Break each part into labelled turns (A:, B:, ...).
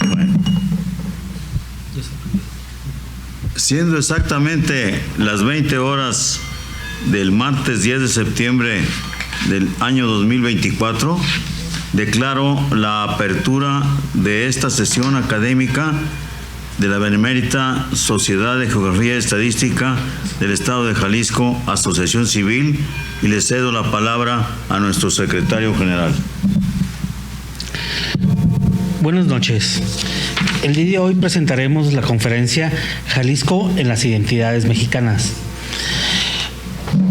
A: Bueno. Siendo exactamente las 20 horas del martes 10 de septiembre del año 2024, declaro la apertura de esta sesión académica de la Benemérita Sociedad de Geografía y Estadística del Estado de Jalisco, Asociación Civil, y le cedo la palabra a nuestro secretario general.
B: Buenas noches. El día de hoy presentaremos la conferencia Jalisco en las identidades mexicanas,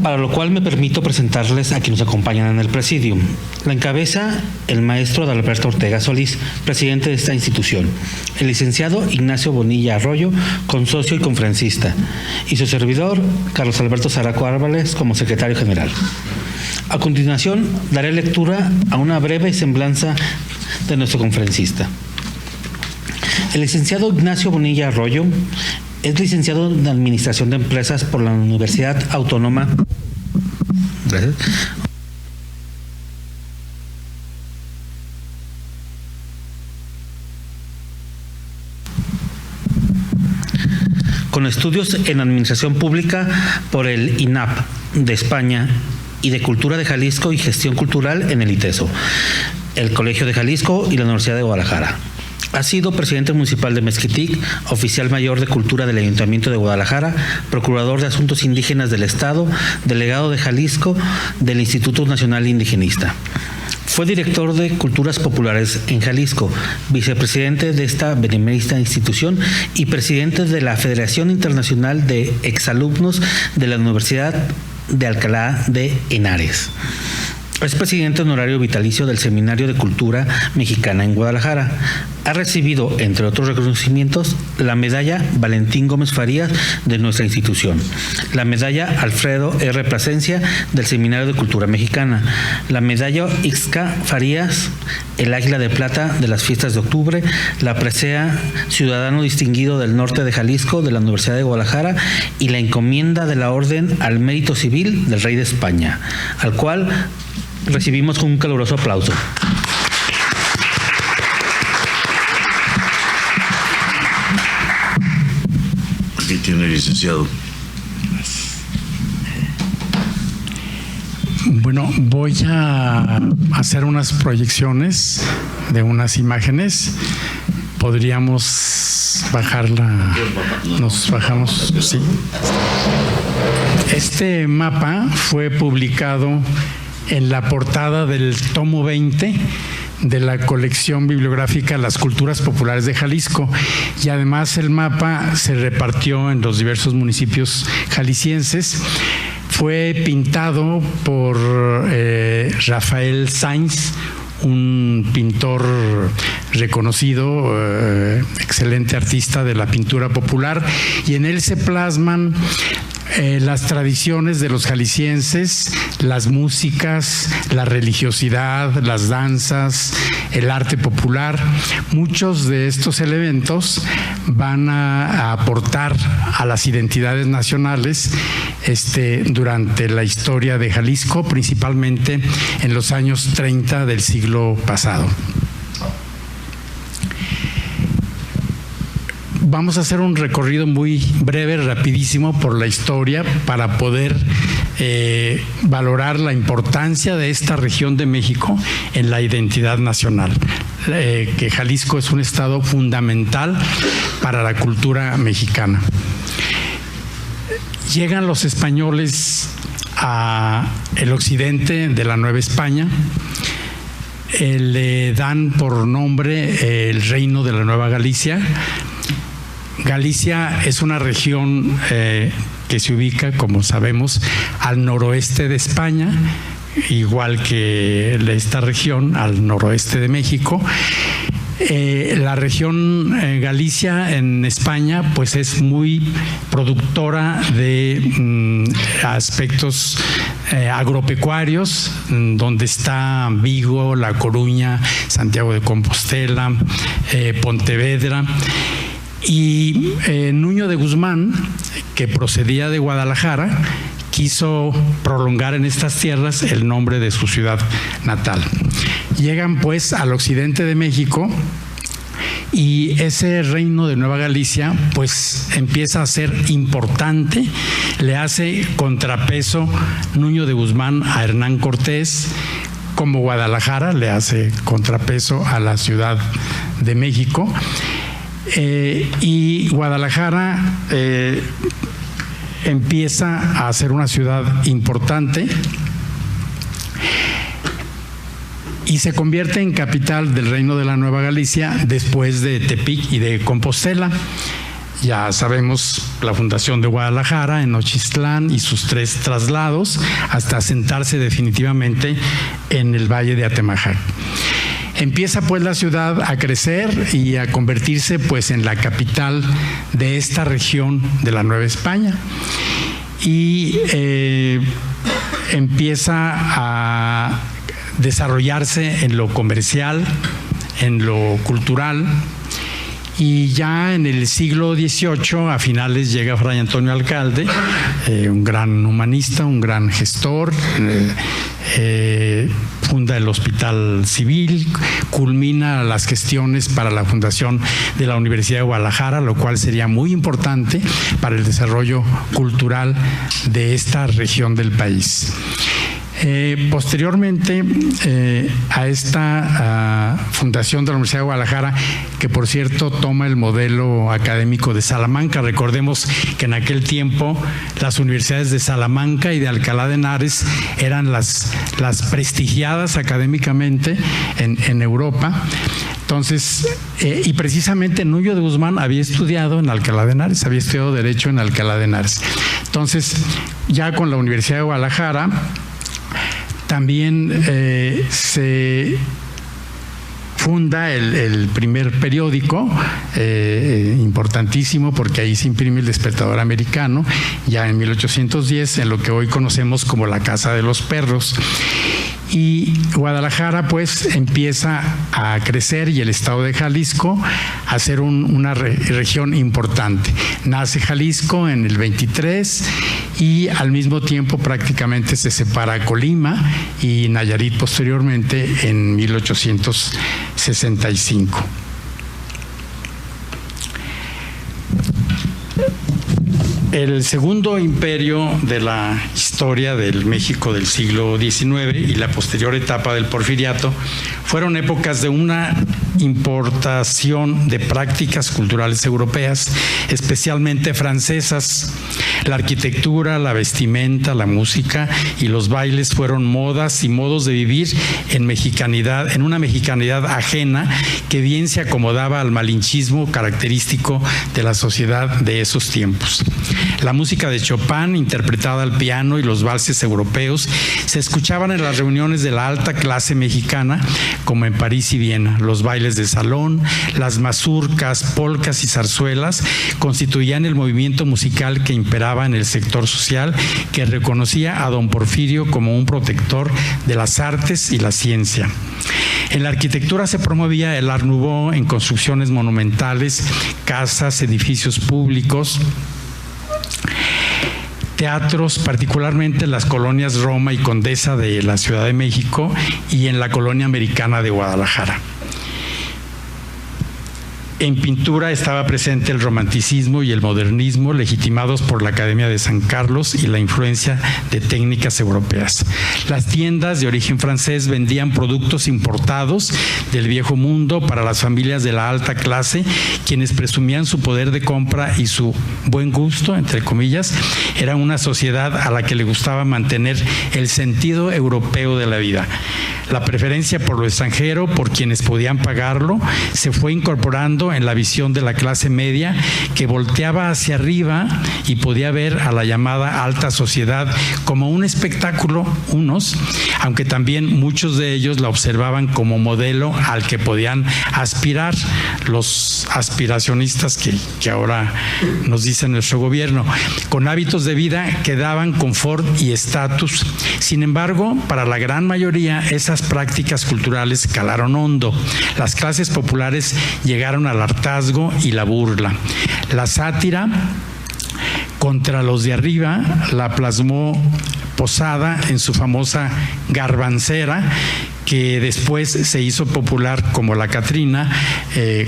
B: para lo cual me permito presentarles a quienes nos acompañan en el presidium. La encabeza el maestro Adalberto Ortega Solís, presidente de esta institución, el licenciado Ignacio Bonilla Arroyo, consocio y conferencista, y su servidor, Carlos Alberto Zaraco Árboles, como secretario general. A continuación, daré lectura a una breve semblanza de nuestro conferencista. El licenciado Ignacio Bonilla Arroyo es licenciado en Administración de Empresas por la Universidad Autónoma. Gracias. Con estudios en Administración Pública por el INAP de España y de Cultura de Jalisco y Gestión Cultural en el ITESO, el Colegio de Jalisco y la Universidad de Guadalajara. Ha sido presidente municipal de Mezquitic, oficial mayor de Cultura del Ayuntamiento de Guadalajara, procurador de Asuntos Indígenas del Estado, delegado de Jalisco del Instituto Nacional Indigenista. Fue director de Culturas Populares en Jalisco, vicepresidente de esta benemérita institución y presidente de la Federación Internacional de Exalumnos de la Universidad de Alcalá de Henares. Es presidente honorario vitalicio del Seminario de Cultura Mexicana en Guadalajara. Ha recibido, entre otros reconocimientos, la medalla Valentín Gómez Farías de nuestra institución, la medalla Alfredo R. Plasencia del Seminario de Cultura Mexicana, la medalla Ixca Farías, el Águila de Plata de las Fiestas de Octubre, la presea Ciudadano Distinguido del Norte de Jalisco de la Universidad de Guadalajara y la encomienda de la Orden al Mérito Civil del Rey de España, al cual recibimos con un caluroso aplauso.
A: Aquí tiene el licenciado.
C: Bueno, voy a hacer unas proyecciones de unas imágenes. Podríamos bajarla. Nos bajamos, sí. Este mapa fue publicado en la portada del tomo 20 de la colección bibliográfica Las Culturas Populares de Jalisco, y además el mapa se repartió en los diversos municipios jaliscienses. Fue pintado por Rafael Sainz, un pintor reconocido, excelente artista de la pintura popular, y en él se plasman las tradiciones de los jaliscienses, las músicas, la religiosidad, las danzas, el arte popular. Muchos de estos elementos van a aportar a las identidades nacionales durante la historia de Jalisco, principalmente en los años 30 del siglo pasado. Vamos a hacer un recorrido muy breve, rapidísimo por la historia para poder valorar la importancia de esta región de México en la identidad nacional. Que Jalisco es un estado fundamental para la cultura mexicana. Llegan los españoles a el occidente de la Nueva España. Le dan por nombre el Reino de la Nueva Galicia. Galicia es una región que se ubica, como sabemos, al noroeste de España, igual que esta región al noroeste de México. La región Galicia en España pues es muy productora de aspectos agropecuarios, donde está Vigo, La Coruña, Santiago de Compostela, Pontevedra. Y Nuño de Guzmán, que procedía de Guadalajara, quiso prolongar en estas tierras el nombre de su ciudad natal. Llegan pues al occidente de México y ese reino de Nueva Galicia pues empieza a ser importante, le hace contrapeso Nuño de Guzmán a Hernán Cortés, como Guadalajara le hace contrapeso a la Ciudad de México, y Guadalajara empieza a ser una ciudad importante y se convierte en capital del Reino de la Nueva Galicia después de Tepic y de Compostela. Ya sabemos la fundación de Guadalajara en Nochistlán y sus 3 traslados hasta asentarse definitivamente en el Valle de Atemajac. Empieza pues la ciudad a crecer y a convertirse pues en la capital de esta región de la Nueva España y empieza a desarrollarse en lo comercial, en lo cultural. Y ya en el siglo XVIII, a finales, llega Fray Antonio Alcalde, un gran humanista, un gran gestor, funda el Hospital Civil, culmina las gestiones para la fundación de la Universidad de Guadalajara, lo cual sería muy importante para el desarrollo cultural de esta región del país. Posteriormente a esta fundación de la Universidad de Guadalajara, que por cierto toma el modelo académico de Salamanca. Recordemos que en aquel tiempo las universidades de Salamanca y de Alcalá de Henares eran las prestigiadas académicamente en Europa. Entonces, y precisamente Nuño de Guzmán había estudiado en Alcalá de Henares, había estudiado Derecho en Alcalá de Henares. Entonces, ya con la Universidad de Guadalajara, también se funda el primer periódico, importantísimo porque ahí se imprime el Despertador Americano, ya en 1810, en lo que hoy conocemos como la Casa de los Perros. Y Guadalajara pues empieza a crecer y el estado de Jalisco a ser una región importante. Nace Jalisco en el 23 y al mismo tiempo prácticamente se separa Colima y Nayarit posteriormente en 1865. El segundo imperio de la historia del México del siglo XIX y la posterior etapa del Porfiriato fueron épocas de una importación de prácticas culturales europeas, especialmente francesas. La arquitectura, la vestimenta, la música y los bailes fueron modas y modos de vivir en mexicanidad, en una mexicanidad ajena que bien se acomodaba al malinchismo característico de la sociedad de esos tiempos. La música de Chopin, interpretada al piano, y los valses europeos se escuchaban en las reuniones de la alta clase mexicana, como en París y Viena. Los bailes de salón, las mazurcas, polcas y zarzuelas constituían el movimiento musical que imperaba en el sector social, que reconocía a don Porfirio como un protector de las artes y la ciencia. En la arquitectura se promovía el Art Nouveau en construcciones monumentales, casas, edificios públicos, teatros, particularmente en las colonias Roma y Condesa de la Ciudad de México y en la colonia americana de Guadalajara. En pintura estaba presente el romanticismo y el modernismo, legitimados por la Academia de San Carlos y la influencia de técnicas europeas. Las tiendas de origen francés vendían productos importados del viejo mundo para las familias de la alta clase, quienes presumían su poder de compra y su buen gusto, entre comillas. Era una sociedad a la que le gustaba mantener el sentido europeo de la vida. La preferencia por lo extranjero, por quienes podían pagarlo, se fue incorporando en la visión de la clase media, que volteaba hacia arriba y podía ver a la llamada alta sociedad como un espectáculo, aunque también muchos de ellos la observaban como modelo al que podían aspirar los aspiracionistas que ahora nos dice nuestro gobierno, con hábitos de vida que daban confort y estatus. Sin embargo, para la gran mayoría esas prácticas culturales calaron hondo. Las clases populares llegaron al hartazgo y la burla. La sátira Contra los de arriba la plasmó Posada en su famosa Garbancera, que después se hizo popular como La Catrina,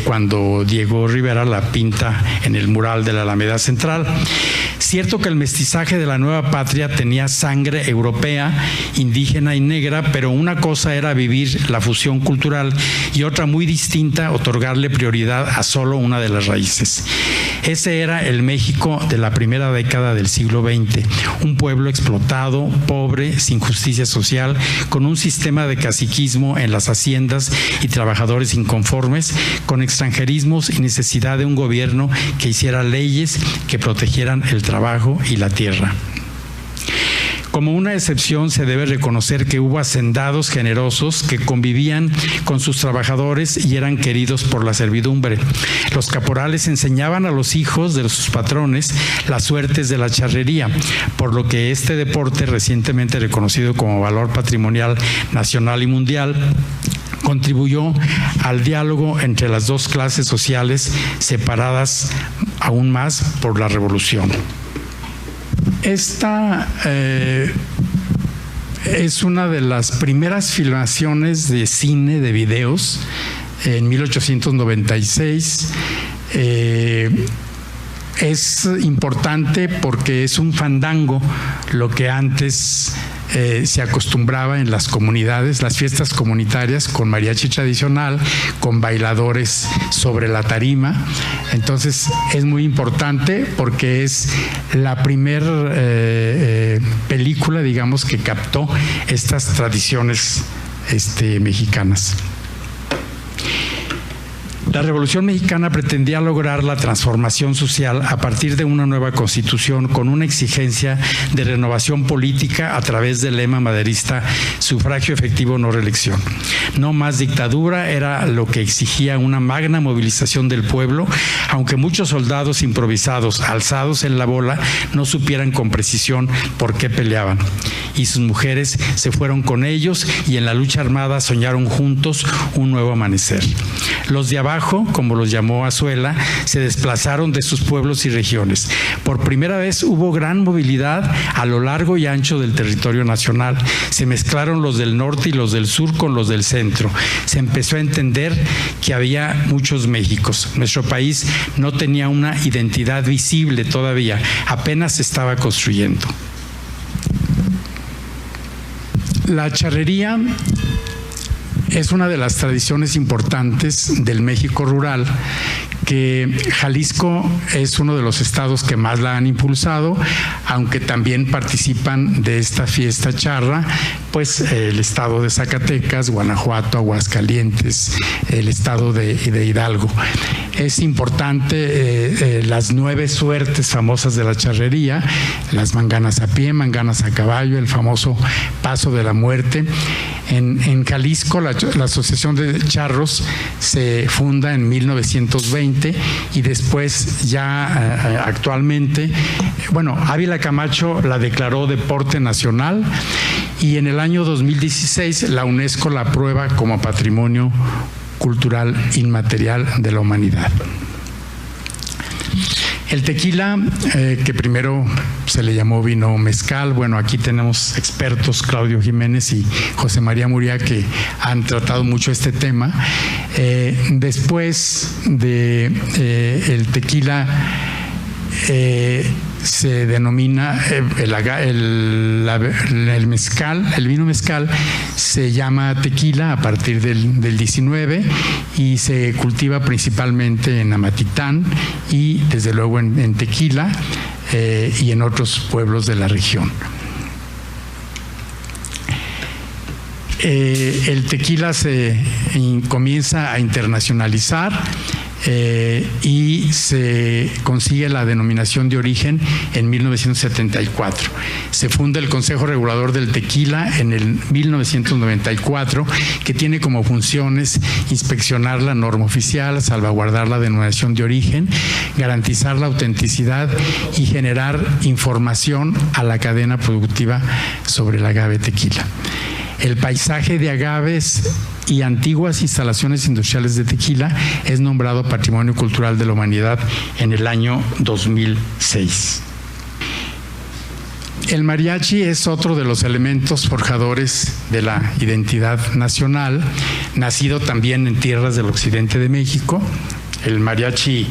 C: cuando Diego Rivera la pinta en el mural de la Alameda Central. Cierto que el mestizaje de la nueva patria tenía sangre europea, indígena y negra, pero una cosa era vivir la fusión cultural y otra muy distinta, otorgarle prioridad a solo una de las raíces. Ese era el México de la primera década del siglo XX, un pueblo explotado, pobre, sin justicia social, con un sistema de caciquismo en las haciendas y trabajadores inconformes, con extranjerismos y necesidad de un gobierno que hiciera leyes que protegieran el trabajo y la tierra. Como una excepción se debe reconocer que hubo hacendados generosos que convivían con sus trabajadores y eran queridos por la servidumbre. Los caporales enseñaban a los hijos de sus patrones las suertes de la charrería, por lo que este deporte, recientemente reconocido como valor patrimonial nacional y mundial, contribuyó al diálogo entre las dos clases sociales separadas aún más por la revolución. Esta es una de las primeras filmaciones de cine, de videos, en 1896. Es importante porque es un fandango, lo que antes se acostumbraba en las comunidades, las fiestas comunitarias, con mariachi tradicional, con bailadores sobre la tarima. Entonces es muy importante porque es la primer película, digamos, que captó estas tradiciones mexicanas. La Revolución Mexicana pretendía lograr la transformación social a partir de una nueva constitución con una exigencia de renovación política a través del lema maderista sufragio efectivo, no reelección. No más dictadura era lo que exigía una magna movilización del pueblo, aunque muchos soldados improvisados, alzados en la bola, no supieran con precisión por qué peleaban. Y sus mujeres se fueron con ellos y en la lucha armada soñaron juntos un nuevo amanecer. Los de abajo, como los llamó Azuela, se desplazaron de sus pueblos y regiones. Por primera vez hubo gran movilidad a lo largo y ancho del territorio nacional. Se mezclaron los del norte y los del sur con los del centro. Se empezó a entender que había muchos Méxicos. Nuestro país no tenía una identidad visible todavía, apenas se estaba construyendo. La charrería es una de las tradiciones importantes del México rural, que Jalisco es uno de los estados que más la han impulsado, aunque también participan de esta fiesta charra, pues el estado de Zacatecas, Guanajuato, Aguascalientes, el estado de Hidalgo. Es importante las 9 suertes famosas de la charrería, las manganas a pie, manganas a caballo, el famoso paso de la muerte. En Jalisco la Asociación de Charros se funda en 1920 y después ya actualmente, Ávila Camacho la declaró deporte nacional y en el año 2016 la UNESCO la aprueba como patrimonio cultural inmaterial de la humanidad. El tequila, que primero se le llamó vino mezcal, aquí tenemos expertos, Claudio Jiménez y José María Muria, que han tratado mucho este tema. Después de el tequila, se denomina el mezcal, el vino mezcal se llama tequila a partir del 19 y se cultiva principalmente en Amatitán y desde luego en Tequila y en otros pueblos de la región. El tequila se comienza a internacionalizar y se consigue la denominación de origen en 1974. Se funda el Consejo Regulador del Tequila en el 1994, que tiene como funciones inspeccionar la norma oficial, salvaguardar la denominación de origen, garantizar la autenticidad y generar información a la cadena productiva sobre el agave tequila. El paisaje de agaves y antiguas instalaciones industriales de tequila es nombrado Patrimonio Cultural de la Humanidad en el año 2006. El mariachi es otro de los elementos forjadores de la identidad nacional, nacido también en tierras del occidente de México. El mariachi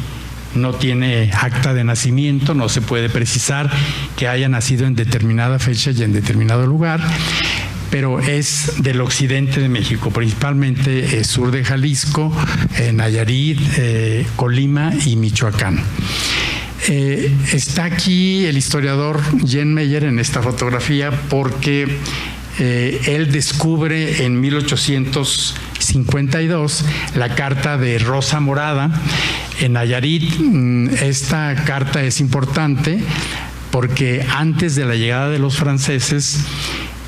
C: no tiene acta de nacimiento, no se puede precisar que haya nacido en determinada fecha y en determinado lugar, pero es del occidente de México, principalmente sur de Jalisco, Nayarit, Colima y Michoacán. Está aquí el historiador Jen Meyer en esta fotografía porque él descubre en 1852 la carta de Rosa Morada en Nayarit. Esta carta es importante porque antes de la llegada de los franceses,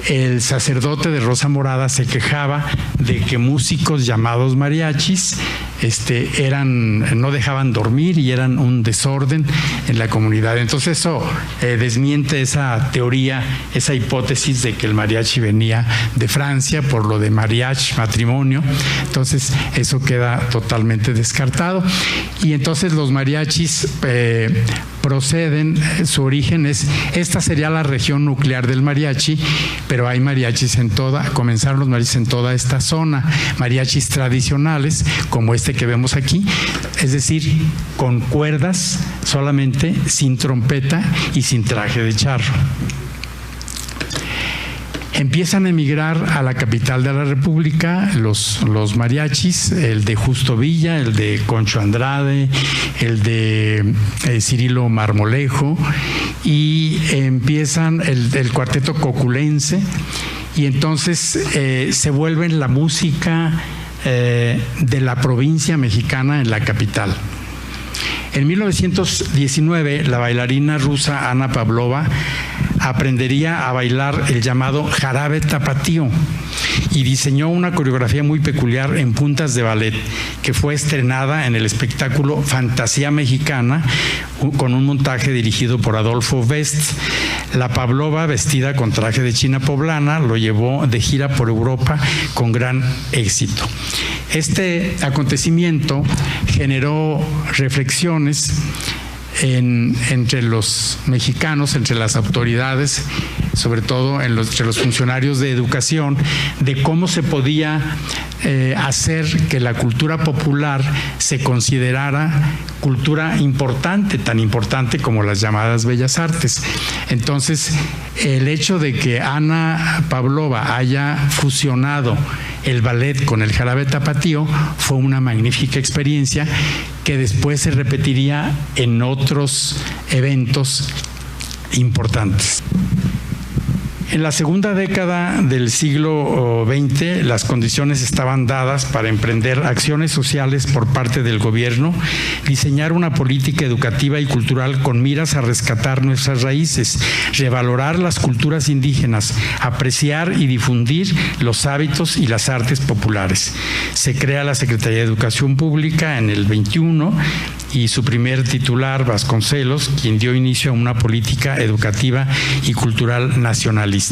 C: el sacerdote de Rosa Morada se quejaba de que músicos llamados mariachis no dejaban dormir y eran un desorden en la comunidad. Entonces eso desmiente esa teoría, esa hipótesis de que el mariachi venía de Francia por lo de mariage, matrimonio. Entonces eso queda totalmente descartado. Y entonces los mariachis proceden, su origen es, esta sería la región nuclear del mariachi, pero hay mariachis comenzaron los mariachis en toda esta zona, mariachis tradicionales, como este que vemos aquí, es decir, con cuerdas solamente, sin trompeta y sin traje de charro. Empiezan a emigrar a la capital de la República los mariachis, el de Justo Villa, el de Concho Andrade, el de Cirilo Marmolejo, y empiezan el cuarteto coculense, y entonces se vuelven la música de la provincia mexicana en la capital. En 1919, la bailarina rusa Ana Pavlova aprendería a bailar el llamado jarabe tapatío y diseñó una coreografía muy peculiar en puntas de ballet que fue estrenada en el espectáculo Fantasía Mexicana con un montaje dirigido por Adolfo West. La Pavlova, vestida con traje de china poblana, lo llevó de gira por Europa con gran éxito. Este acontecimiento generó reflexiones entre los mexicanos, entre las autoridades, sobre todo entre los funcionarios de educación, de cómo se podía hacer que la cultura popular se considerara cultura importante, tan importante como las llamadas bellas artes. Entonces, el hecho de que Ana Pavlova haya fusionado el ballet con el jarabe tapatío fue una magnífica experiencia que después se repetiría en otros eventos importantes. En la segunda década del siglo XX, las condiciones estaban dadas para emprender acciones sociales por parte del gobierno, diseñar una política educativa y cultural con miras a rescatar nuestras raíces, revalorar las culturas indígenas, apreciar y difundir los hábitos y las artes populares. Se crea la Secretaría de Educación Pública en el 21 y su primer titular, Vasconcelos, quien dio inicio a una política educativa y cultural nacionalista.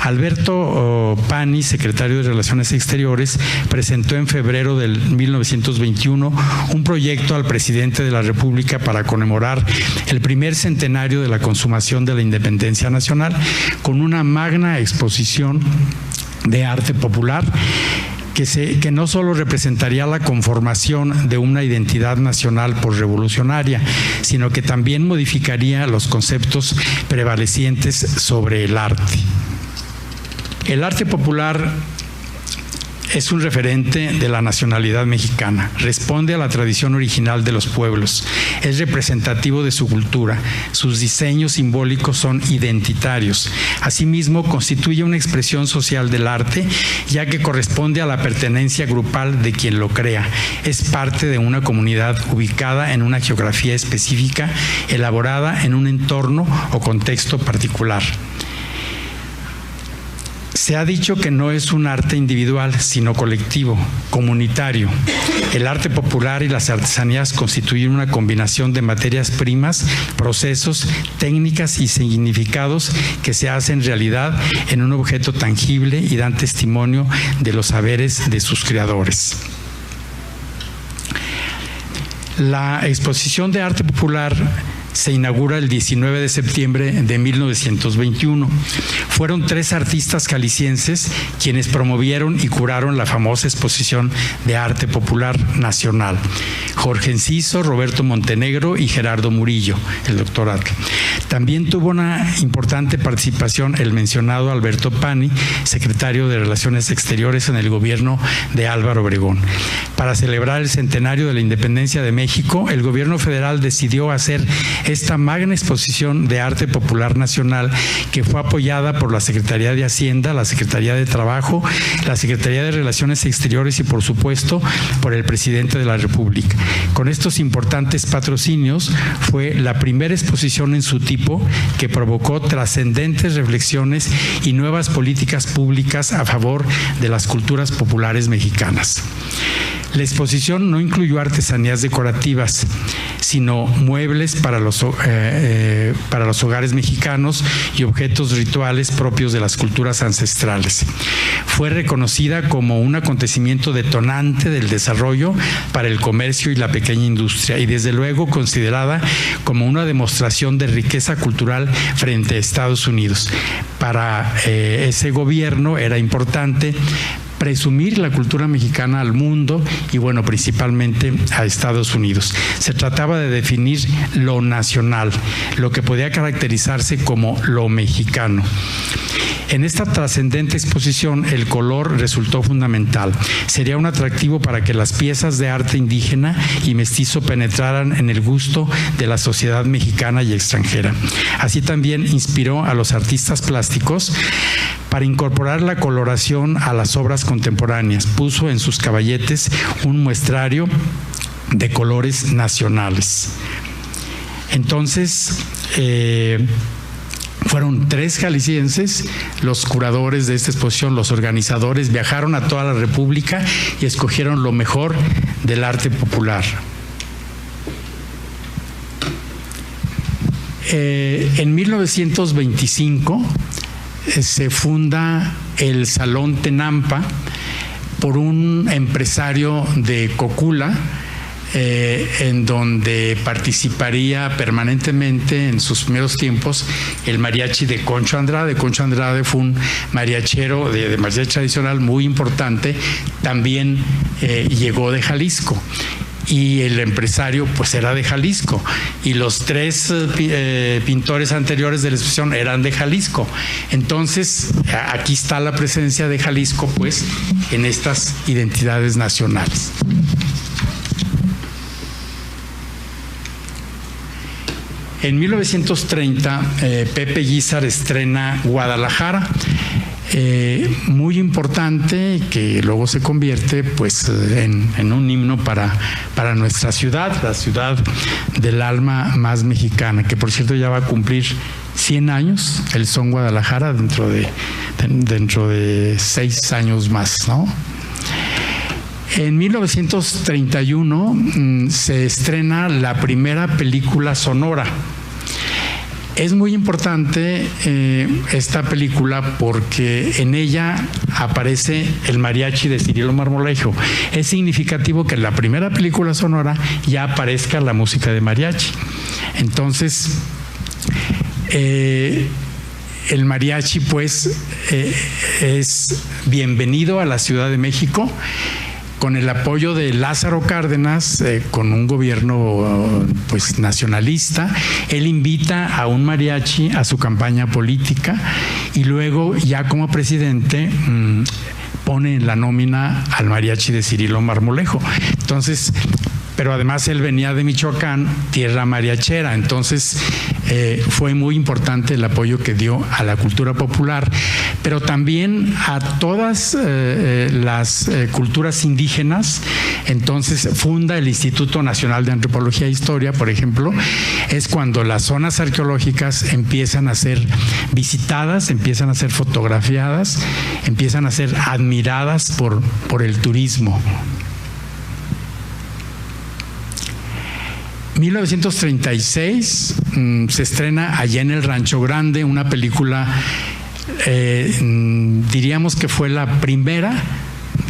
C: Alberto Pani, secretario de Relaciones Exteriores, presentó en febrero del 1921 un proyecto al presidente de la República para conmemorar el primer centenario de la consumación de la independencia nacional con una magna exposición de arte popular que no solo representaría la conformación de una identidad nacional posrevolucionaria, sino que también modificaría los conceptos prevalecientes sobre el arte. El arte popular es un referente de la nacionalidad mexicana, responde a la tradición original de los pueblos, es representativo de su cultura, sus diseños simbólicos son identitarios. Asimismo, constituye una expresión social del arte, ya que corresponde a la pertenencia grupal de quien lo crea. Es parte de una comunidad ubicada en una geografía específica, elaborada en un entorno o contexto particular. Se ha dicho que no es un arte individual, sino colectivo, comunitario. El arte popular y las artesanías constituyen una combinación de materias primas, procesos, técnicas y significados que se hacen realidad en un objeto tangible y dan testimonio de los saberes de sus creadores. La exposición de arte popular se inaugura el 19 de septiembre de 1921. Fueron 3 artistas jaliscienses quienes promovieron y curaron la famosa exposición de arte popular nacional: Jorge Enciso, Roberto Montenegro y Gerardo Murillo, el doctor Atl. También tuvo una importante participación el mencionado Alberto Pani, secretario de Relaciones Exteriores en el gobierno de Álvaro Obregón. Para celebrar el centenario de la independencia de México, el gobierno federal decidió hacer esta magna exposición de arte popular nacional, que fue apoyada por la Secretaría de Hacienda, la Secretaría de Trabajo, la Secretaría de Relaciones Exteriores y, por supuesto, por el presidente de la República. Con estos importantes patrocinios fue la primera exposición en su tipo que provocó trascendentes reflexiones y nuevas políticas públicas a favor de las culturas populares mexicanas. La exposición no incluyó artesanías decorativas, sino muebles para los hogares mexicanos y objetos rituales propios de las culturas ancestrales. Fue reconocida como un acontecimiento detonante del desarrollo para el comercio y la pequeña industria, y desde luego considerada como una demostración de riqueza cultural frente a Estados Unidos. Para ese gobierno era importante presumir la cultura mexicana al mundo y, bueno, principalmente a Estados Unidos. Se trataba de definir lo nacional, lo que podía caracterizarse como lo mexicano. En esta trascendente exposición, el color resultó fundamental. Sería un atractivo para que las piezas de arte indígena y mestizo penetraran en el gusto de la sociedad mexicana y extranjera. Así también inspiró a los artistas plásticos para incorporar la coloración a las obras contemporáneas. Puso en sus caballetes un muestrario de colores nacionales. Entonces, fueron 3 jaliscienses los curadores de esta exposición, los organizadores. Viajaron a toda la República y escogieron lo mejor del arte popular. En 1925 se funda el Salón Tenampa por un empresario de Cocula, en donde participaría permanentemente en sus primeros tiempos el mariachi de Concho Andrade. Concho Andrade fue un mariachero de mariachi tradicional muy importante, también llegó de Jalisco. Y el empresario pues era de Jalisco, y los 3 pintores anteriores de la exposición eran de Jalisco. Entonces aquí está la presencia de Jalisco pues en estas identidades nacionales. En 1930 Pepe Guízar estrena Guadalajara, muy importante, que luego se convierte pues en un himno para nuestra ciudad, la ciudad del alma más mexicana, que por cierto ya va a cumplir 100 años el son Guadalajara dentro de 6 años más, ¿no? En 1931 se estrena la primera película sonora. Es muy importante esta película porque en ella aparece el mariachi de Cirilo Marmolejo. Es significativo que en la primera película sonora ya aparezca la música de mariachi. Entonces, el mariachi pues es bienvenido a la Ciudad de México, con el apoyo de Lázaro Cárdenas, con un gobierno pues nacionalista. Él invita a un mariachi a su campaña política y luego ya como presidente pone en la nómina al mariachi de Cirilo Marmolejo. Entonces, pero además él venía de Michoacán, tierra mariachera. Entonces fue muy importante el apoyo que dio a la cultura popular, pero también a todas las culturas indígenas. Entonces funda el Instituto Nacional de Antropología e Historia, por ejemplo. Es cuando las zonas arqueológicas empiezan a ser visitadas, empiezan a ser fotografiadas, empiezan a ser admiradas por el turismo. 1936 se estrena allá en el Rancho Grande una película, diríamos que fue la primera,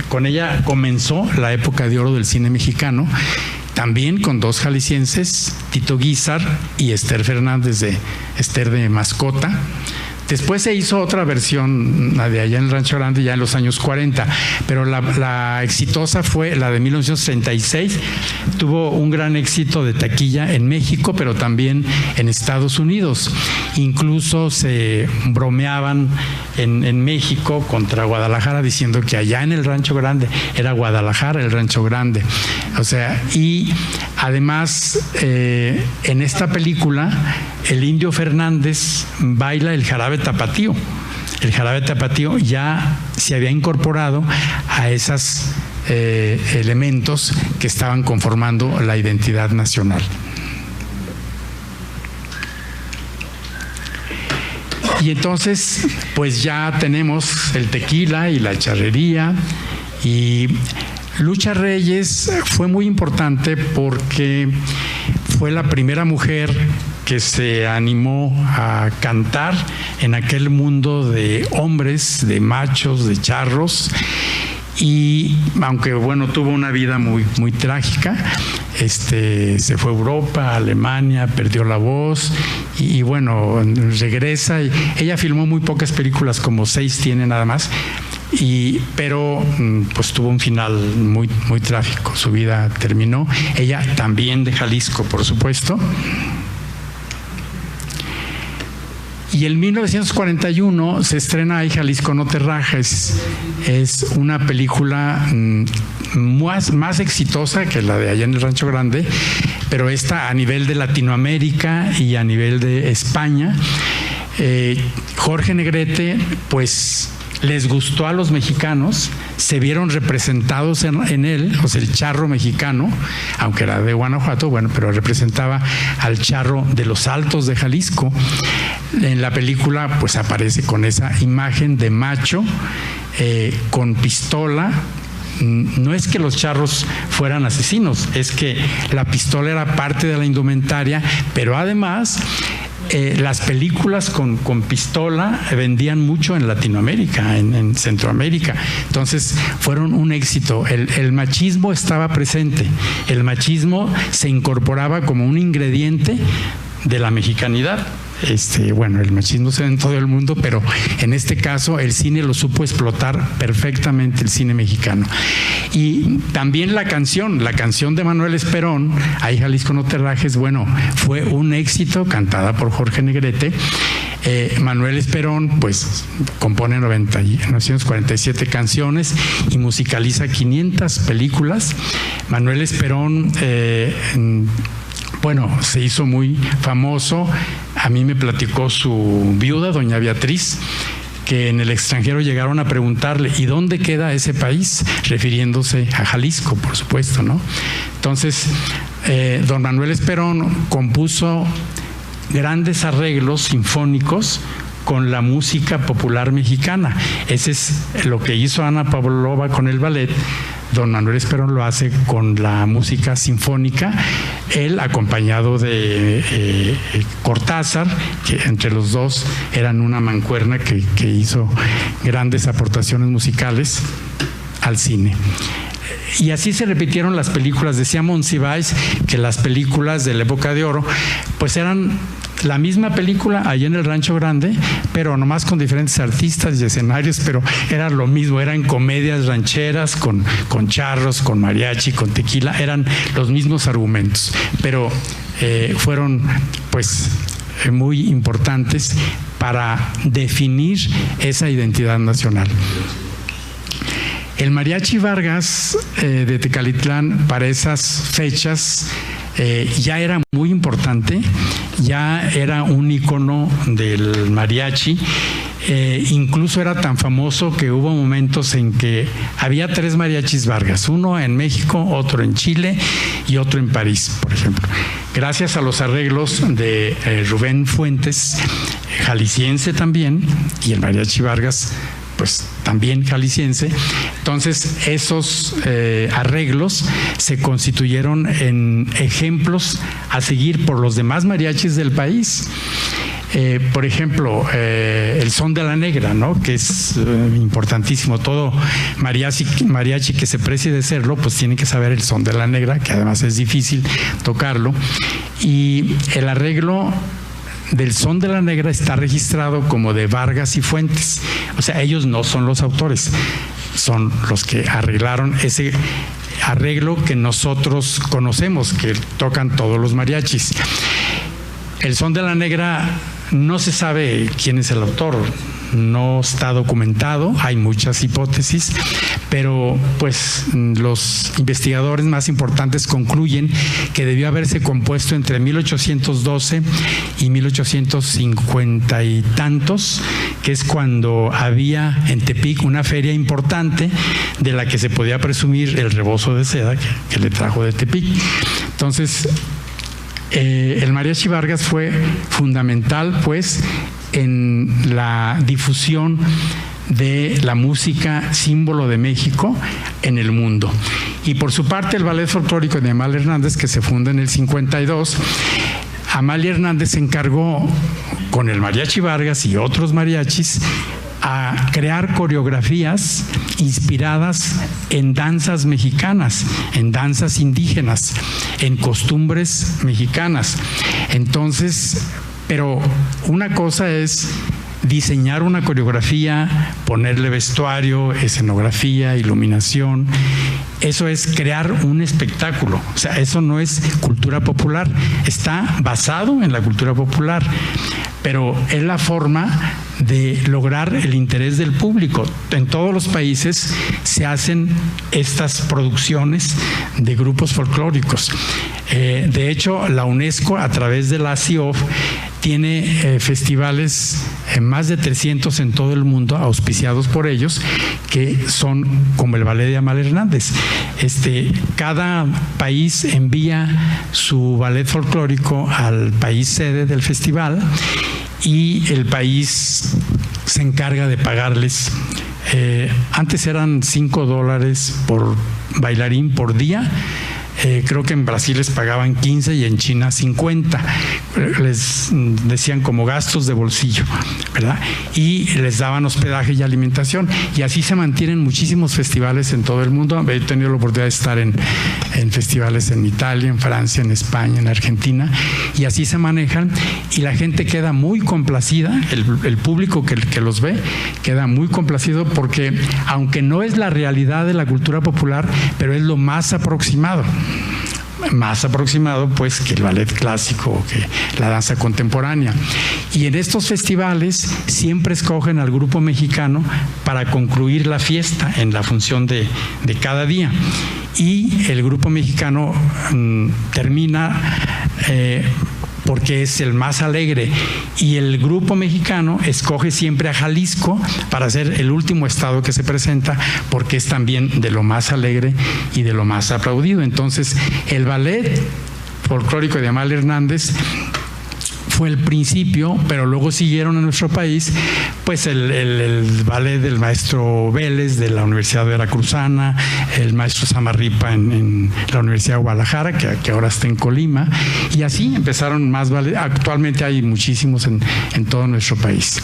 C: con ella comenzó la época de oro del cine mexicano. también con dos jaliscienses, Tito Guízar y Esther Fernández, Esther de Mascota. Después se hizo otra versión, la de allá en el Rancho Grande, ya en los años 40, pero la exitosa fue la de 1936. Tuvo un gran éxito de taquilla en México, pero también en Estados Unidos. Incluso se bromeaban en México contra Guadalajara diciendo que allá en el Rancho Grande era Guadalajara el Rancho Grande. O sea, y además en esta película el Indio Fernández baila el jarabe tapatío. El jarabe tapatío ya se había incorporado a esos elementos que estaban conformando la identidad nacional. Y entonces, pues ya tenemos el tequila y la charrería. Y Lucha Reyes fue muy importante porque fue la primera mujer que se animó a cantar en aquel mundo de hombres, de machos, de charros. Y aunque bueno, tuvo una vida muy, muy trágica, se fue a Europa, a Alemania, perdió la voz y bueno, regresa. Y ella filmó muy pocas películas, como 6 tiene nada más, pero pues tuvo un final muy, muy trágico. Su vida terminó. Ella también de Jalisco, por supuesto. Y en 1941 se estrena Ay, Jalisco, no te rajes. Es una película más exitosa que la de allá en el Rancho Grande, pero esta a nivel de Latinoamérica y a nivel de España. Jorge Negrete, pues les gustó a los mexicanos, se vieron representados en él, o sea, el charro mexicano, aunque era de Guanajuato, bueno, pero representaba al charro de los Altos de Jalisco. En la película pues aparece con esa imagen de macho, con pistola. No es que los charros fueran asesinos, es que la pistola era parte de la indumentaria, pero además las películas con pistola vendían mucho en Latinoamérica, en Centroamérica. Entonces fueron un éxito. El machismo estaba presente. El machismo se incorporaba como un ingrediente de la mexicanidad. Bueno, el machismo se ve en todo el mundo, pero en este caso el cine lo supo explotar perfectamente, el cine mexicano. Y también la canción de Manuel Esperón, Ay, Jalisco, no te rajes, bueno, fue un éxito, cantada por Jorge Negrete. Manuel Esperón pues compone 947 canciones y musicaliza 500 películas. Manuel Esperón bueno, se hizo muy famoso. A mí me platicó su viuda, doña Beatriz, que en el extranjero llegaron a preguntarle, ¿y dónde queda ese país? Refiriéndose a Jalisco, por supuesto, ¿no? Entonces, don Manuel Esperón compuso grandes arreglos sinfónicos con la música popular mexicana. Ese es lo que hizo Ana Pavlova con el ballet. Don Manuel Esperón lo hace con la música sinfónica, él acompañado de Cortázar, que entre los dos eran una mancuerna que hizo grandes aportaciones musicales al cine. Y así se repitieron las películas. Decía Monsiváis que las películas de la época de oro pues eran la misma película allá en el Rancho Grande, pero nomás con diferentes artistas y escenarios, pero era lo mismo, eran comedias rancheras con charros, con mariachi, con tequila, eran los mismos argumentos, pero fueron pues muy importantes para definir esa identidad nacional. El Mariachi Vargas de Tecalitlán para esas fechas ya era muy importante, ya era un ícono del mariachi. Incluso era tan famoso que hubo momentos en que había 3 mariachis Vargas, uno en México, otro en Chile y otro en París, por ejemplo. Gracias a los arreglos de Rubén Fuentes, jalisciense también, y el mariachi Vargas pues también jalisciense. Entonces esos arreglos se constituyeron en ejemplos a seguir por los demás mariachis del país. Por ejemplo, el son de la negra, ¿no? Que es importantísimo. Todo mariachi que se precie de serlo, pues tiene que saber el son de la negra, que además es difícil tocarlo. Y el arreglo del son de la negra está registrado como de Vargas y Fuentes. O sea, ellos no son los autores, son los que arreglaron ese arreglo que nosotros conocemos, que tocan todos los mariachis. El son de la negra no se sabe quién es el autor, no está documentado, hay muchas hipótesis, pero pues los investigadores más importantes concluyen que debió haberse compuesto entre 1812 y 1850 y tantos, que es cuando había en Tepic una feria importante de la que se podía presumir el rebozo de seda que le trajo de Tepic. Entonces, el Mariachi Vargas fue fundamental, pues, en la difusión de la música símbolo de México en el mundo. Y por su parte, el Ballet Folclórico de Amalia Hernández, que se funda en el 52, Amalia Hernández se encargó, con el Mariachi Vargas y otros mariachis, a crear coreografías inspiradas en danzas mexicanas, en danzas indígenas, en costumbres mexicanas. Entonces, pero una cosa es diseñar una coreografía, ponerle vestuario, escenografía, iluminación. Eso es crear un espectáculo. O sea, eso no es cultura popular. Está basado en la cultura popular, pero es la forma de lograr el interés del público. En todos los países se hacen estas producciones de grupos folclóricos. De hecho, la UNESCO, a través de la CIOF, tiene festivales, más de 300 en todo el mundo, auspiciados por ellos, que son como el Ballet de Amalia Hernández. Cada país envía su ballet folclórico al país sede del festival y el país se encarga de pagarles. Antes eran $5 por bailarín por día. Creo que en Brasil les pagaban 15 y en China 50. Les decían como gastos de bolsillo, ¿verdad? Y les daban hospedaje y alimentación. Y así se mantienen muchísimos festivales en todo el mundo. He tenido la oportunidad de estar en festivales en Italia, en Francia, en España, en Argentina. Y así se manejan. Y la gente queda muy complacida. El público que los ve queda muy complacido porque, aunque no es la realidad de la cultura popular, pero es lo más aproximado pues que el ballet clásico o que la danza contemporánea. Y en estos festivales siempre escogen al grupo mexicano para concluir la fiesta en la función de cada día. Y el grupo mexicano termina porque es el más alegre, y el grupo mexicano escoge siempre a Jalisco para ser el último estado que se presenta, porque es también de lo más alegre y de lo más aplaudido. Entonces, el ballet folclórico de Amalia Hernández fue el principio, pero luego siguieron en nuestro país pues el ballet del maestro Vélez de la Universidad Veracruzana, el maestro Samarripa en la Universidad de Guadalajara, que ahora está en Colima, y así empezaron más ballet. Actualmente hay muchísimos en todo nuestro país.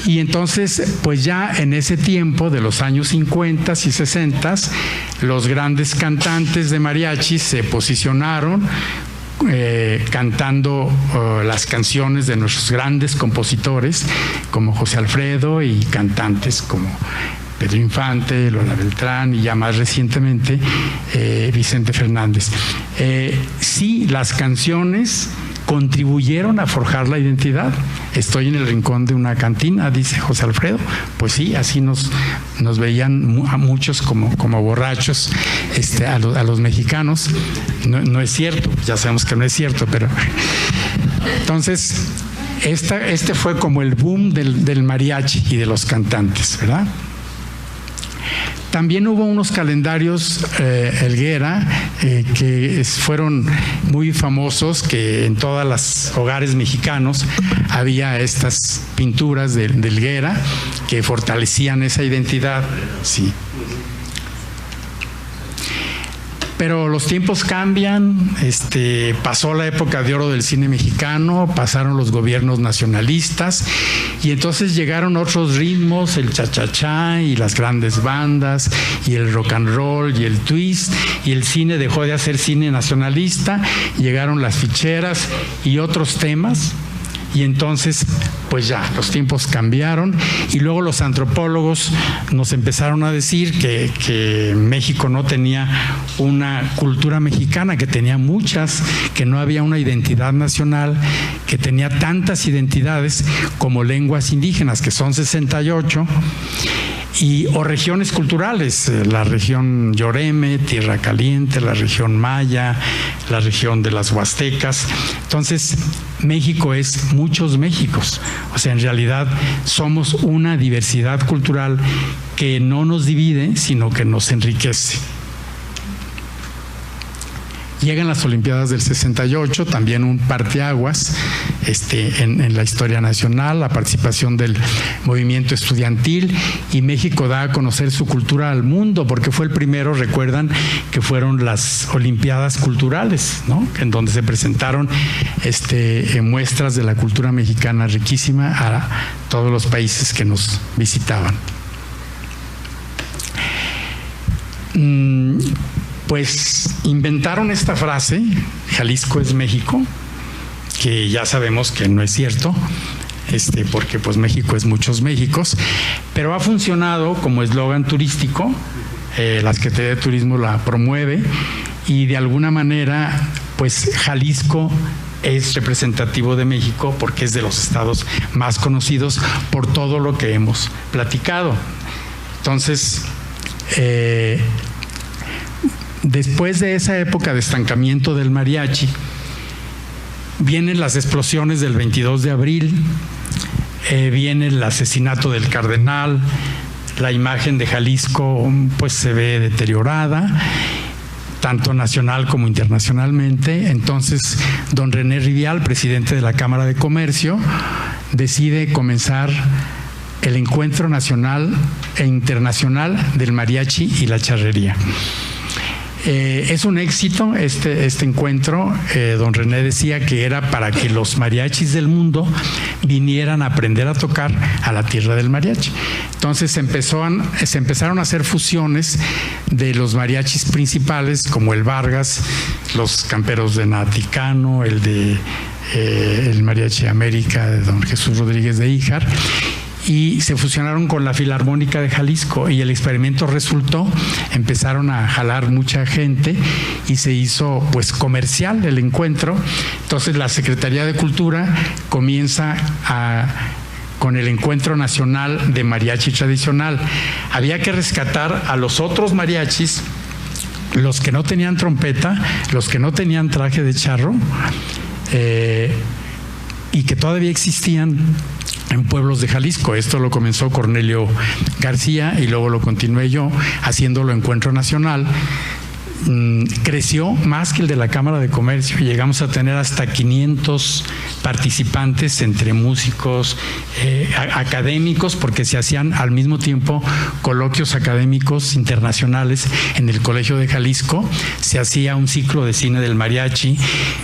C: Y entonces, pues ya en ese tiempo de los años 50 y 60, los grandes cantantes de mariachi se posicionaron cantando las canciones de nuestros grandes compositores como José Alfredo, y cantantes como Pedro Infante, Lola Beltrán y ya más recientemente Vicente Fernández. Sí, las canciones contribuyeron a forjar la identidad. Estoy en el rincón de una cantina, dice José Alfredo. Pues sí, así nos veían a muchos como borrachos, a los mexicanos. No es cierto, ya sabemos que no es cierto, pero entonces este fue como el boom del mariachi y de los cantantes, ¿verdad? También hubo unos calendarios Helguera que fueron muy famosos, que en todos los hogares mexicanos había estas pinturas de Helguera que fortalecían esa identidad. Sí. Pero los tiempos cambian, pasó la época de oro del cine mexicano, pasaron los gobiernos nacionalistas y entonces llegaron otros ritmos, el cha-cha-cha y las grandes bandas y el rock and roll y el twist, y el cine dejó de hacer cine nacionalista, llegaron las ficheras y otros temas. Y entonces, pues ya, los tiempos cambiaron y luego los antropólogos nos empezaron a decir que México no tenía una cultura mexicana, que tenía muchas, que no había una identidad nacional, que tenía tantas identidades como lenguas indígenas, que son 68, o regiones culturales, la región Yoreme, Tierra Caliente, la región Maya, la región de las Huastecas. Entonces, México es muchos Méxicos. O sea, en realidad somos una diversidad cultural que no nos divide, sino que nos enriquece. Llegan las Olimpiadas del 68, también un parteaguas en la historia nacional, la participación del movimiento estudiantil, y México da a conocer su cultura al mundo, porque fue el primero, recuerdan, que fueron las Olimpiadas culturales, ¿no? En donde se presentaron muestras de la cultura mexicana riquísima a todos los países que nos visitaban. Pues inventaron esta frase, Jalisco es México, que ya sabemos que no es cierto, porque pues México es muchos Méxicos, pero ha funcionado como eslogan turístico, la Secretaría de Turismo la promueve, y de alguna manera pues Jalisco es representativo de México porque es de los estados más conocidos por todo lo que hemos platicado. Entonces, después de esa época de estancamiento del mariachi, vienen las explosiones del 22 de abril, viene el asesinato del cardenal, la imagen de Jalisco pues se ve deteriorada, tanto nacional como internacionalmente. Entonces, don René Rivial, presidente de la Cámara de Comercio, decide comenzar el Encuentro Nacional e Internacional del Mariachi y la Charrería. Es un éxito este encuentro. Don René decía que era para que los mariachis del mundo vinieran a aprender a tocar a la tierra del mariachi. Entonces se empezaron a hacer fusiones de los mariachis principales, como el Vargas, los Camperos de Naticano, el Mariachi América de don Jesús Rodríguez de Híjar, y se fusionaron con la Filarmónica de Jalisco, y el experimento resultó, empezaron a jalar mucha gente y se hizo pues comercial el encuentro. Entonces la Secretaría de Cultura comienza con el Encuentro Nacional de Mariachi Tradicional. Había que rescatar a los otros mariachis, los que no tenían trompeta, los que no tenían traje de charro, y que todavía existían en pueblos de Jalisco. Esto lo comenzó Cornelio García y luego lo continué yo haciéndolo Encuentro Nacional. Creció más que el de la Cámara de Comercio. Llegamos a tener hasta 500 participantes entre músicos, académicos, porque se hacían al mismo tiempo coloquios académicos internacionales en el Colegio de Jalisco. Se hacía un ciclo de cine del mariachi.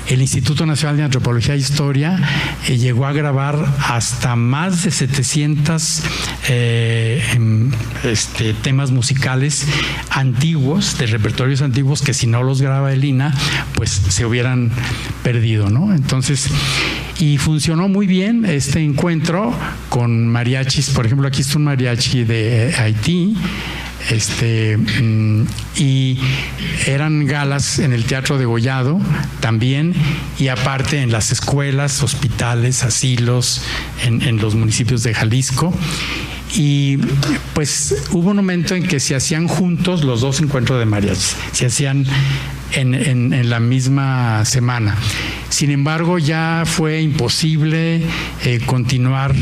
C: El Instituto Nacional de Antropología e Historia llegó a grabar hasta más de 700 temas musicales antiguos, de repertorios antiguos, que si no los graba el INA, pues se hubieran perdido, ¿no? Entonces, y funcionó muy bien este encuentro con mariachis. Por ejemplo, aquí está un mariachi de Haití, y eran galas en el Teatro Degollado también, y aparte en las escuelas, hospitales, asilos, en los municipios de Jalisco. Y pues hubo un momento en que se hacían juntos los dos encuentros de mariachis, se hacían en la misma semana. Sin embargo, ya fue imposible continuar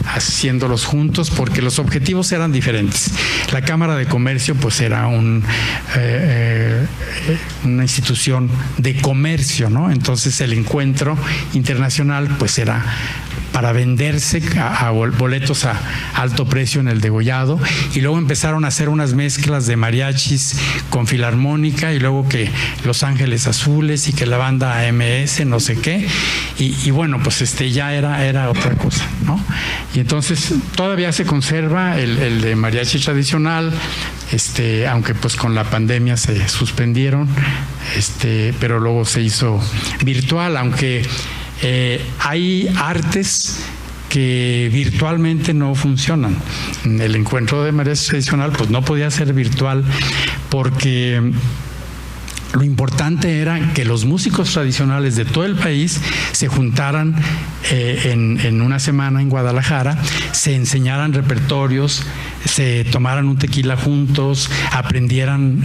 C: haciéndolos juntos porque los objetivos eran diferentes. La Cámara de Comercio pues era una institución de comercio, ¿no? Entonces el encuentro internacional pues era para venderse a boletos a alto precio en el degollado, y luego empezaron a hacer unas mezclas de mariachis con filarmónica, y luego que Los Ángeles Azules y que la banda AMS, no sé qué, y bueno, pues ya era otra cosa, ¿no? Y entonces todavía se conserva el de mariachi tradicional, aunque pues con la pandemia se suspendieron, pero luego se hizo virtual, aunque hay artes que virtualmente no funcionan. El encuentro de mariachi tradicional pues no podía ser virtual porque lo importante era que los músicos tradicionales de todo el país se juntaran en una semana en Guadalajara, se enseñaran repertorios, se tomaran un tequila juntos, aprendieran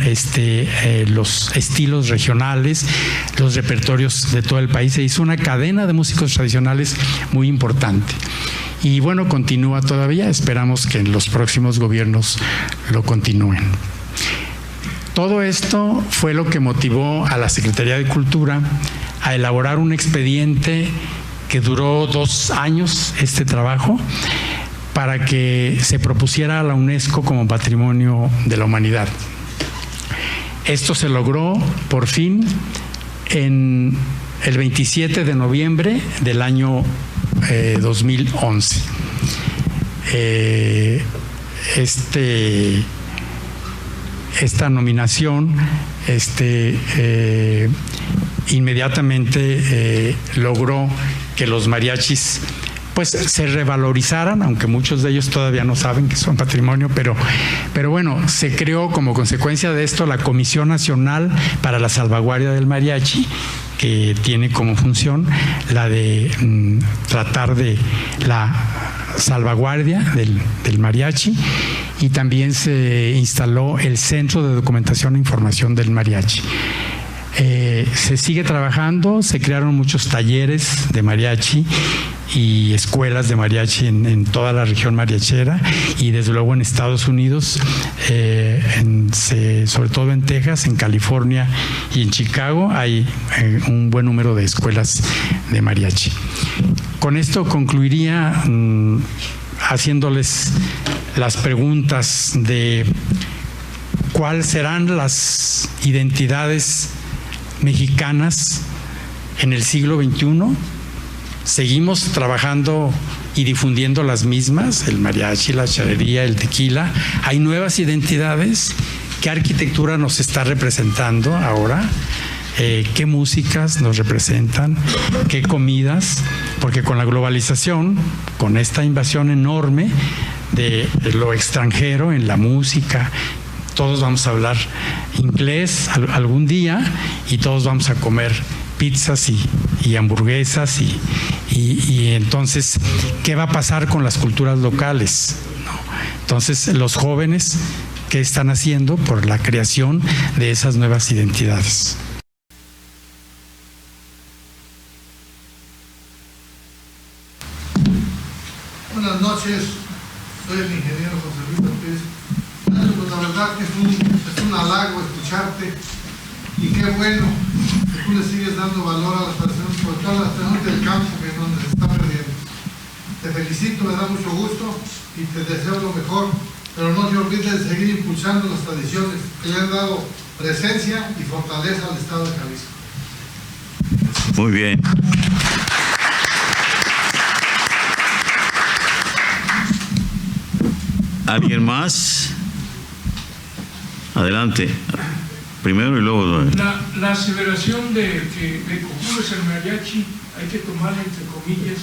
C: los estilos regionales, los repertorios de todo el país. Se hizo una cadena de músicos tradicionales muy importante. Y bueno, continúa todavía, esperamos que en los próximos gobiernos lo continúen. Todo esto fue lo que motivó a la Secretaría de Cultura a elaborar un expediente que duró 2 años, este trabajo, para que se propusiera a la UNESCO como Patrimonio de la Humanidad. Esto se logró por fin en el 27 de noviembre del año 2011. Esta nominación inmediatamente logró que los mariachis pues se revalorizaran, aunque muchos de ellos todavía no saben que son patrimonio, pero bueno, se creó como consecuencia de esto la Comisión Nacional para la Salvaguardia del Mariachi, que tiene como función la de tratar de la salvaguardia del mariachi, y también se instaló el Centro de Documentación e Información del Mariachi. Se sigue trabajando, se crearon muchos talleres de mariachi y escuelas de mariachi en toda la región mariachera, y desde luego en Estados Unidos, sobre todo en Texas, en California y en Chicago hay un buen número de escuelas de mariachi. Con esto concluiría haciéndoles las preguntas de cuáles serán las identidades mexicanas en el siglo XXI. Seguimos trabajando y difundiendo las mismas, el mariachi, la charrería, el tequila. Hay nuevas identidades. ¿Qué arquitectura nos está representando ahora? ¿Qué músicas nos representan? ¿Qué comidas? Porque con la globalización, con esta invasión enorme de lo extranjero en la música, todos vamos a hablar inglés algún día, y todos vamos a comer pizzas y hamburguesas, y entonces, ¿qué va a pasar con las culturas locales? Entonces, los jóvenes, ¿qué están haciendo por la creación de esas nuevas identidades?
D: Buenas noches, soy el ingeniero José Luis López. Pues la verdad que es un halago escucharte, y qué bueno que tú le sigues dando valor a las tradiciones, sobre todo a las tradiciones del campo, que es donde se está perdiendo. Te felicito, me da mucho gusto y te deseo lo mejor, pero no te olvides de seguir impulsando las tradiciones que le han dado presencia y fortaleza al Estado de Jalisco.
A: Muy bien. ¿Alguien más? Adelante. Primero y luego.
E: La aseveración de que Cocula es el mariachi hay que tomarla entre comillas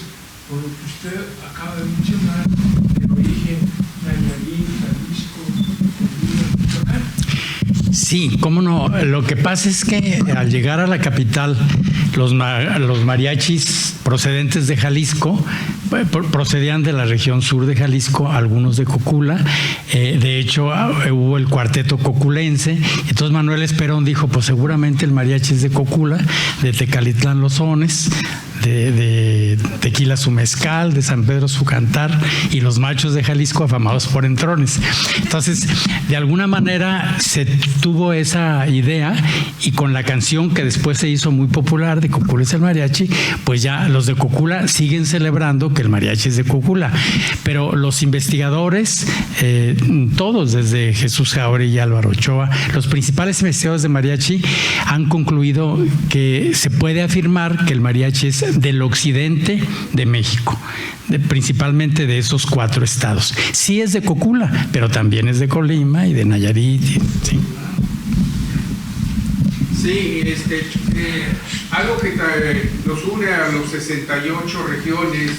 E: por lo que usted acaba de mencionar, el origen Nayarit, Jalisco, Michoacán.
C: Sí, cómo no. Lo que pasa es que al llegar a la capital, los mariachis procedentes de Jalisco procedían de la región sur de Jalisco, algunos de Cocula. De hecho, hubo el cuarteto coculense. Entonces Manuel Esperón dijo, pues seguramente el mariachi es de Cocula, de Tecalitlán Los Sones, de Tequila su mezcal, de San Pedro su cantar, y los machos de Jalisco afamados por entrones. Entonces, de alguna manera se tuvo esa idea, y con la canción que después se hizo muy popular de Cocula es el mariachi, pues ya los de Cocula siguen celebrando que el mariachi es de Cocula. Pero los investigadores, todos desde Jesús Jauregui y Álvaro Ochoa, los principales investigadores de mariachi han concluido que se puede afirmar que el mariachi es del occidente de México, principalmente de esos 4 estados. Sí es de Cocula, pero también es de Colima y de Nayarit. Sí.
F: Sí, algo que nos une a los 68 regiones,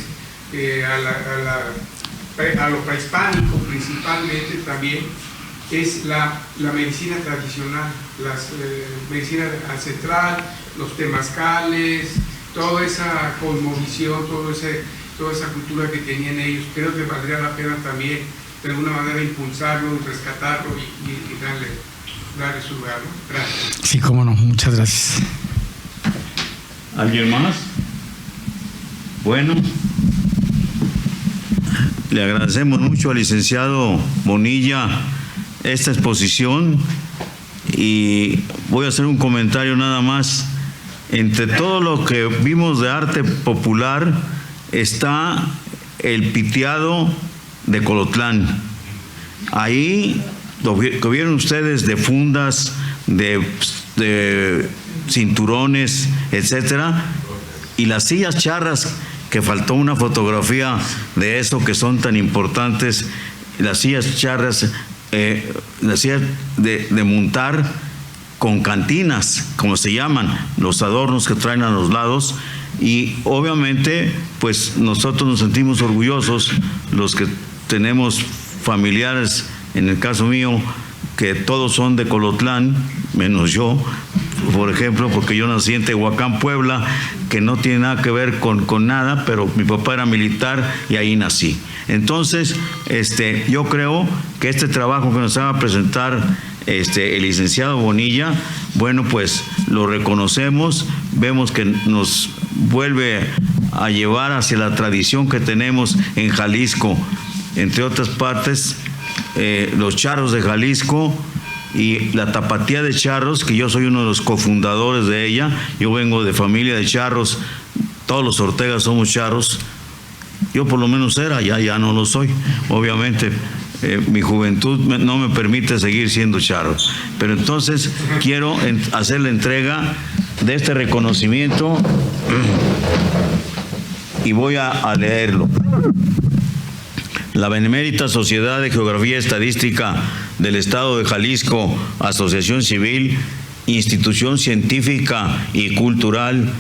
F: a lo prehispánico principalmente también, es la medicina tradicional, la medicina ancestral, los temazcales, toda esa cosmovisión, toda esa cultura que tenían ellos. Creo que valdría la pena también de alguna manera impulsarlo, rescatarlo y darle su lugar, ¿no? Gracias.
C: Sí, cómo no, muchas gracias.
A: ¿Alguien más? Bueno, le agradecemos mucho al licenciado Bonilla esta exposición, y voy a hacer un comentario nada más. Entre todo lo que vimos de arte popular está el piteado de Colotlán. Ahí lo que vieron ustedes de fundas, de cinturones, etcétera, y las sillas charras, que faltó una fotografía de eso, que son tan importantes, las sillas charras, las sillas de montar con cantinas, como se llaman, los adornos que traen a los lados. Y obviamente pues nosotros nos sentimos orgullosos, los que tenemos familiares, en el caso mío, que todos son de Colotlán, menos yo, por ejemplo, porque yo nací en Tehuacán, Puebla, que no tiene nada que ver con nada, pero mi papá era militar y ahí nací. Entonces, yo creo que este trabajo que nos va a presentar el licenciado Bonilla, bueno, pues lo reconocemos, vemos que nos vuelve a llevar hacia la tradición que tenemos en Jalisco, entre otras partes, los charros de Jalisco y la tapatía de charros, que yo soy uno de los cofundadores de ella. Yo vengo de familia de charros, todos los Ortegas somos charros. Yo por lo menos era, ya no lo soy, obviamente. Mi juventud no me permite seguir siendo charro, pero entonces quiero hacer la entrega de este reconocimiento y voy a leerlo. La Benemérita Sociedad de Geografía y Estadística del Estado de Jalisco, asociación civil, institución científica y cultural,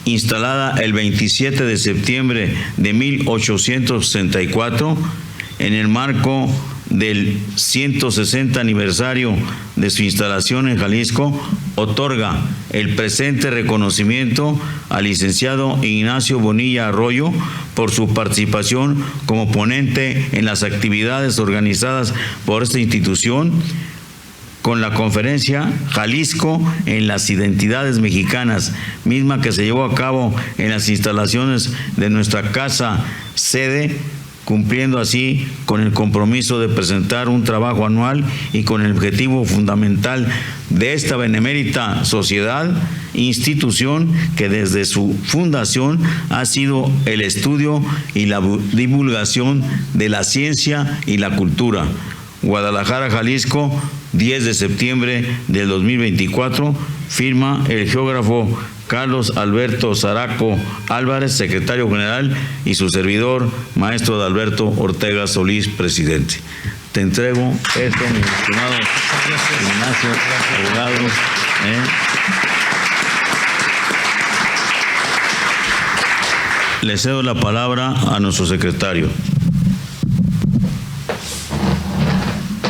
A: instalada el 27 de septiembre de 1864, en el marco del 160 aniversario de su instalación en Jalisco, otorga el presente reconocimiento al licenciado Ignacio Bonilla Arroyo por su participación como ponente en las actividades organizadas por esta institución, con la conferencia Jalisco en las identidades mexicanas, misma que se llevó a cabo en las instalaciones de nuestra casa sede, cumpliendo así con el compromiso de presentar un trabajo anual y con el objetivo fundamental de esta benemérita sociedad, institución que desde su fundación ha sido el estudio y la divulgación de la ciencia y la cultura. Guadalajara, Jalisco, 10 de septiembre del 2024, firma el geógrafo Carlos Alberto Zaraco Álvarez, secretario general, y su servidor, maestro Adalberto Ortega Solís, presidente. Te entrego esto, mi estimado Ignacio, abogado. Le cedo la palabra a nuestro secretario.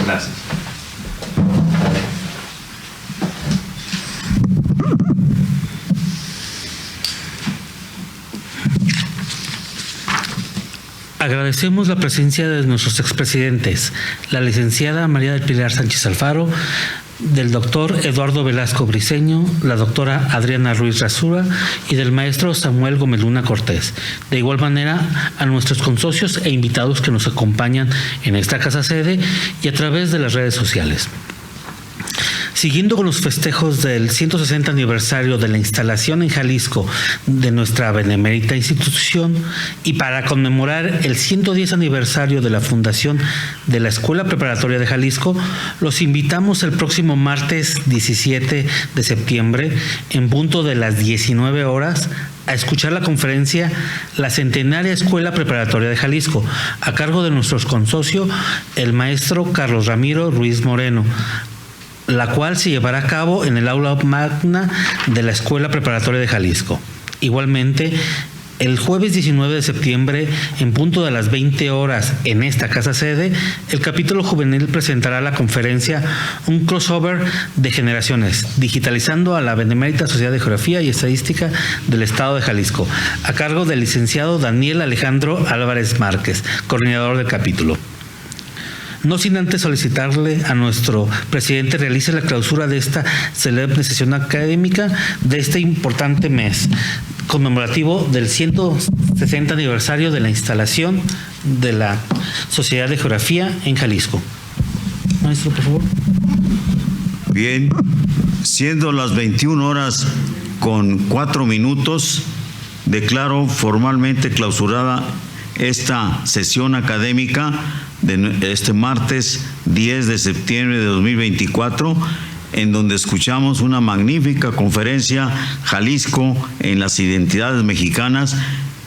A: Gracias.
B: Agradecemos la presencia de nuestros expresidentes, la licenciada María del Pilar Sánchez Alfaro, del doctor Eduardo Velasco Briceño, la doctora Adriana Ruiz Rasura y del maestro Samuel Gómez Luna Cortés. De igual manera, a nuestros consocios e invitados que nos acompañan en esta casa sede y a través de las redes sociales. Siguiendo con los festejos del 160 aniversario de la instalación en Jalisco de nuestra benemérita institución y para conmemorar el 110 aniversario de la fundación de la Escuela Preparatoria de Jalisco, los invitamos el próximo martes 17 de septiembre en punto de las 19 horas a escuchar la conferencia La Centenaria Escuela Preparatoria de Jalisco, a cargo de nuestro consocio, el maestro Carlos Ramiro Ruiz Moreno, la cual se llevará a cabo en el aula magna de la Escuela Preparatoria de Jalisco. Igualmente, el jueves 19 de septiembre, en punto de las 20 horas en esta casa sede, el capítulo juvenil presentará la conferencia Un crossover de generaciones, digitalizando a la Benemérita Sociedad de Geografía y Estadística del Estado de Jalisco, a cargo del licenciado Daniel Alejandro Álvarez Márquez, coordinador del capítulo. No sin antes solicitarle a nuestro presidente realice la clausura de esta célebre sesión académica de este importante mes conmemorativo del 160 aniversario de la instalación de la Sociedad de Geografía en Jalisco. Maestro, por favor.
A: Bien, siendo las 21 horas con 4 minutos, declaro formalmente clausurada esta sesión académica de este martes 10 de septiembre de 2024, en donde escuchamos una magnífica conferencia Jalisco en las identidades mexicanas,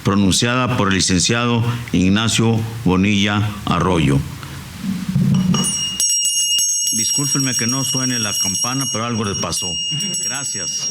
A: pronunciada por el licenciado Ignacio Bonilla Arroyo. Discúlpenme que no suene la campana, pero algo le pasó. Gracias.